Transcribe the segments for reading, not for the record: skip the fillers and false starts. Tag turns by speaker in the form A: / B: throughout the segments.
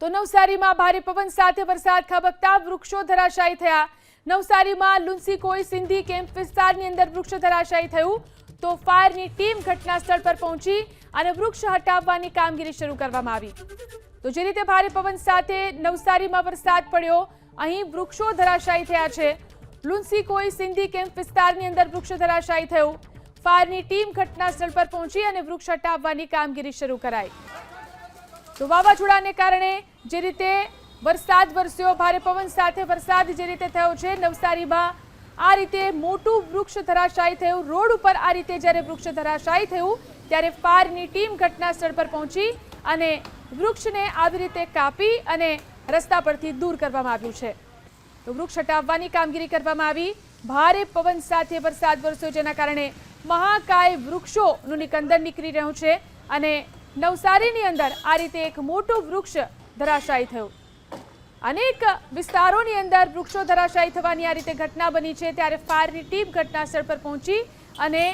A: તો નવસારીમાં ભારે પવન સાથે વરસાદ ખાબકતા વૃક્ષો ધરાશાયી થયા। નવસારીમાં લુન્સીકોઈ સિંધી કેમ્પ વિસ્તારની અંદર વૃક્ષ ધરાશાયી થયું તો ફાયરની ટીમ ઘટના સ્થળ પર પહોંચી અને વૃક્ષ હટાવવાની કામગીરી શરૂ કરવામાં આવી। તો જે રીતે ભારે પવન સાથે નવસારીમાં વરસાદ પડ્યો, અહીં વૃક્ષો ધરાશાયી થયા છે। લુન્સીકોઈ સિંધી કેમ્પ વિસ્તારની અંદર વૃક્ષ ધરાશાયી થયું। ફાયરની ટીમ ઘટના સ્થળ પર પહોંચી અને વૃક્ષ હટાવવાની કામગીરી શરૂ કરાઈ। તો વાવાઝોડાને કારણે જે રીતે વરસાદ વરસ્યો, ભારે પવન સાથે વરસાદ જે રીતે થયો છે, નવસારીમાં આ રીતે મોટું વૃક્ષ ધરાશાયી થયું। રોડ ઉપર આ રીતે જ્યારે વૃક્ષ ધરાશાયી થયું ત્યારે ફાયરની ટીમ ઘટના સ્થળ પર પહોંચી અને વૃક્ષને આવી રીતે કાપી અને રસ્તા પરથી દૂર કરવામાં આવ્યું છે। તો વૃક્ષ હટાવવાની કામગીરી કરવામાં આવી। ભારે પવન સાથે વરસાદ વરસ્યો, જેના કારણે મહાકાય વૃક્ષોનું નિકંદન નીકળી રહ્યું છે અને નવસારીની અંદર આ રીતે એક મોટું વૃક્ષ ધરાશાયી થયું। અનેક વિસ્તારોની અંદર વૃક્ષો ધરાશાયી થવાની આ રીતે ઘટના બની છે, ત્યારે ફાયરની ટીમ ઘટના સ્થળ પર પહોંચી અને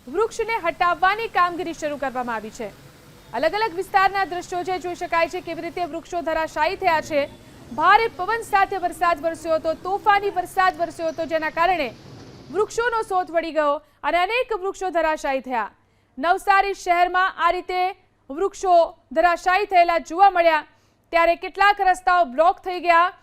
A: વૃક્ષને હટાવવાની કામગીરી શરૂ કરવામાં આવી છે। અલગ અલગ વિસ્તારના દ્રશ્યો છે, જોઈ શકાય છે કેવી રીતે વૃક્ષો ધરાશાયી થયા છે। ભારે પવન સાથે વરસાદ વરસ્યો હતો, તોફાની વરસાદ વરસ્યો હતો, જેના કારણે વૃક્ષોનો શોધ વળી ગયો અને અનેક વૃક્ષો ધરાશાયી થયા। નવસારી શહેરમાં આ રીતે વૃક્ષો ધરાશાયી થયેલા જોવા મળ્યા, ત્યારે કેટલાક રસ્તાઓ બ્લોક થઈ ગયા।